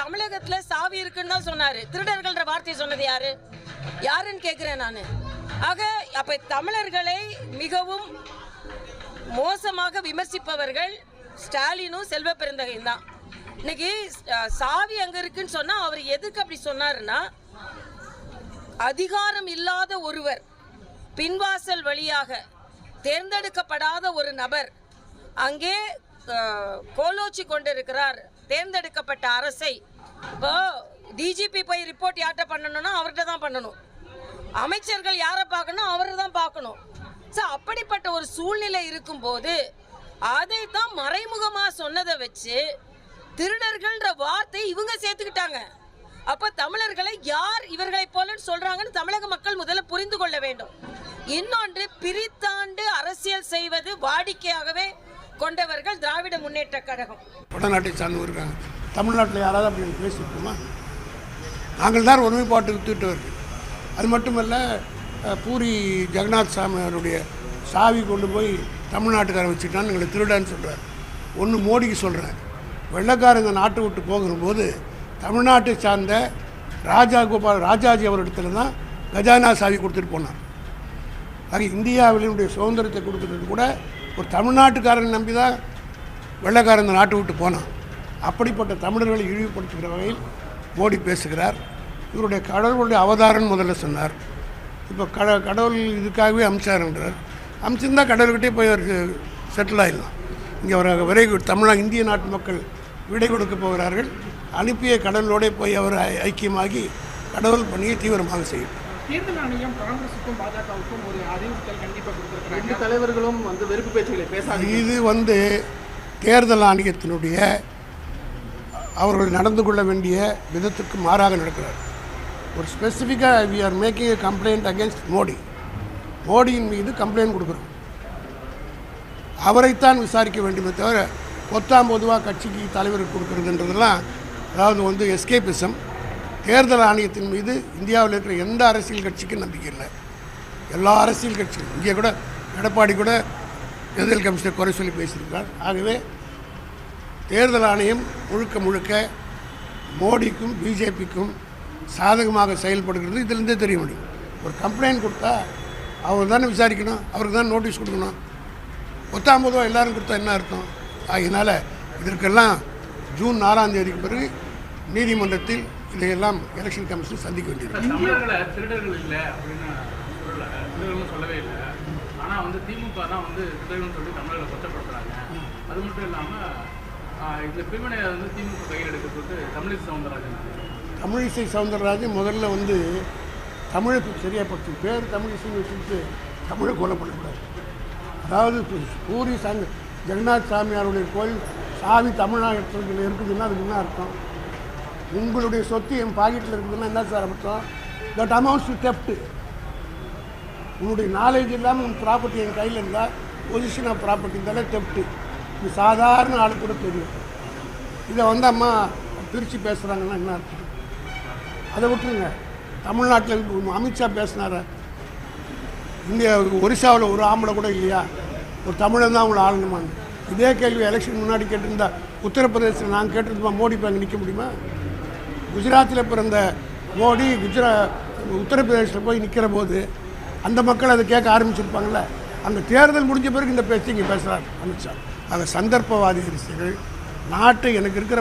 தமிழகத்துல சாவி இருக்குன்னு தான் சொன்னாரு. திருடர்கள்ன்ற வார்த்தை சொன்னது யாருன்னு கேட்கிறேன் நான். ஆக அப்ப தமிழர்களை மிகவும் மோசமாக விமர்சிப்பவர்கள் ஸ்டாலினும் செல்வ பெருந்தகையும் தான். இன்னைக்கு சாவி அங்க இருக்குன்னு சொன்னா அவர் எதுக்கு அப்படி சொன்னாருன்னா, அதிகாரம் இல்லாத ஒருவர் பின்வாசல் வழியாக தேர்ந்தெடுக்கப்படாத ஒரு நபர் அங்கே கோலோச்சி கொண்டிருக்கிறார் தேர்ந்தெடுக்கப்பட்ட அரசை. இப்போ டிஜிபி போய் ரிப்போர்ட் யார்கிட்ட பண்ணணும்னா அவர்கிட்ட தான் பண்ணணும், அமைச்சர்கள் யாரை பார்க்கணும் அவரை தான் பார்க்கணும். ஸோ அப்படிப்பட்ட ஒரு சூழ்நிலை இருக்கும்போது அதைத்தான் மறைமுகமாக சொன்னதை வச்சு திருடர்கள்ன்ற வார்த்தை இவங்க சேர்த்துக்கிட்டாங்க. அப்போ தமிழர்களை யார் இவர்களை போலன்னு சொல்றாங்கன்னு தமிழக மக்கள் முதல்ல புரிந்து கொள்ள வேண்டும். இன்னொன்று, பிரித்தாண்டு அரசியல் செய்வது வாடிக்கையாகவே கொண்டவர்கள் திராவிட முன்னேற்ற கழகம். வடநாட்டை சார்ந்து இருக்காங்க. தமிழ்நாட்டில் யாராவது அப்படி பேசியிருக்கோமா? நாங்கள் தான் ஒருமைப்பாட்டுக்கு தீட்டுவர்கள். அது மட்டுமல்ல, பூரி ஜெகநாத் சாமி அவருடைய சாவி கொண்டு போய் தமிழ்நாட்டுக்காரன் வச்சுட்டான்னு எங்களை திருடான்னு சொல்கிறார். ஒன்று மோடிக்கு சொல்கிறேன், வெள்ளைக்காரங்க நாட்டை விட்டு போகும்போது தமிழ்நாட்டை சார்ந்த ராஜாஜி அவரிடத்துல தான் கஜானா சாவி கொடுத்துட்டு போனார். ஆக இந்தியாவினுடைய சுதந்திரத்தை கொடுக்குறது கூட ஒரு தமிழ்நாட்டுக்காரன் நம்பி தான் வெள்ளைக்காரன் இந்த நாட்டை விட்டு போனான். அப்படிப்பட்ட தமிழர்களை இழிவுபடுத்துகிற வகையில் மோடி பேசுகிறார். இவருடைய கடவுளுடைய அவதாரம் முதல்ல சொன்னார். இப்போ கடவுள் இதுக்காகவே அம்சாருன்றார். அம்சிருந்தால் கடவுள்கிட்டே போய் அவருக்கு செட்டில் ஆகிடலாம். இங்கே அவர் விரை இந்திய நாட்டு மக்கள் விடை கொடுக்க போகிறார்கள். அனுப்பிய கடவுளோட போய் அவர் ஐக்கியமாகி கடவுள் பணியை தீவிரமாக செய்யும். தேர்தல் ஆணையம் காங்கிரஸுக்கும் பாஜகவுக்கும் ஒரு அறிவுறுத்தல் கண்டிப்பாக கொடுத்திருக்கிறாங்க. ரெண்டு தலைவர்களும் வெறுப்பு பேச்சுகளை பேசாது. இது தேர்தல் ஆணையத்தினுடைய அவர்கள் நடந்து கொள்ள வேண்டிய விதத்துக்கு மாறாக நடக்கிறார். ஒரு ஸ்பெசிஃபிக்காக we are making a complaint against மோடியின் மீது கம்ப்ளைண்ட் கொடுக்குறோம். அவரைத்தான் விசாரிக்க வேண்டுமே தவிர பொதுவாக கட்சிக்கு தலைவருக்கு கொடுக்குறதுன்றதெல்லாம் அதாவது எஸ்கேபிசம். தேர்தல் ஆணையத்தின் மீது இந்தியாவில் இருக்கிற எந்த அரசியல் கட்சிக்கும் நம்பிக்கை இல்லை. எல்லா அரசியல் கட்சிகளும், இங்கே கூட எடப்பாடி கூட தேர்தல் கமிஷனை குறை சொல்லி பேசியிருக்கிறார். ஆகவே தேர்தல் ஆணையம் முழுக்க மோடிக்கும் பிஜேபிக்கும் சாதகமாக செயல்படுகிறது. இதிலிருந்தே தெரிய முடியும். ஒரு கம்ப்ளைண்ட் கொடுத்தா அவர் தானே விசாரிக்கணும், அவருக்கு தான் நோட்டீஸ் கொடுக்கணும். 19 எல்லோரும் கொடுத்தா என்ன அர்த்தம்? அதனால் இதற்கெல்லாம் ஜூன் 4ஆம் தேதிக்கு பிறகு நீதிமன்றத்தில் இதையெல்லாம் எலெக்ஷன் கமிஷன் சந்திக்க வேண்டியது. தமிழர்களை திருடர்கள் இல்லை அப்படின்னு சொல்லவே இல்லை. ஆனால் திமுக தான் திருடர்கள்னு சொல்லி தமிழர்களை கொச்சப்படுத்துகிறாங்க. அது மட்டும் இல்லாமல் இந்த பிரிவினை திமுக கையில் எடுக்கிறது தமிழிசை சவுந்தரராஜன் முதல்ல தமிழுக்கு சரியாக படுத்து பேர் தமிழிசைன்னு வச்சுட்டு தமிழை கொல்லப்படக்கூடாது. அதாவது பூரி ஜெகநாத் சாமியாருடைய கோயில் சாவி தமிழ்நாட்டில் இருக்குதுன்னா அதுக்கு என்ன அர்த்தம்? உங்களுடைய சொத்து என் பாக்கெட்டில் இருக்குதுன்னா என்ன சார் அர்த்தம்? That amounts to theft. உன்னுடைய நாலேஜ் இல்லாமல் உன் ப்ராப்பர்ட்டி என் கையில் இருந்தால் பொசிஷன் ஆஃப் ப்ராப்பர்ட்டி இருந்தாலே தெஃப்ட்டு. இது சாதாரண ஆளு கூட தெரியும். இதை அம்மா பிரித்து பேசுகிறாங்கன்னா என்ன அர்த்தம்? அதை விட்டுருங்க. தமிழ்நாட்டில் அமித்ஷா பேசினார, இங்கே ஒரிசாவில் ஒரு ஆம்பளை கூட இல்லையா, ஒரு தமிழன் தான் அவங்கள ஆளணுமான்னு. இதே கேள்வி எலெக்ஷன் முன்னாடி கேட்டிருந்தா உத்தரப்பிரதேசத்தில் நாங்கள் கேட்டிருந்தோம், மோடி இப்போ அங்கே நிற்க முடியுமா? குஜராத்தில் பிறந்த மோடி உத்தரப்பிரதேசத்தில் போய் நிற்கிற போது அந்த மக்கள் அதை கேட்க ஆரம்பிச்சிருப்பாங்கள்ல. அந்த தேர்தல் முடிஞ்ச பிறகு இந்த பேச்சு இங்கே பேசுகிறார் அமித்ஷா. ஆக சந்தர்ப்பவாதி அரசியல் நாட்டை எனக்கு இருக்கிற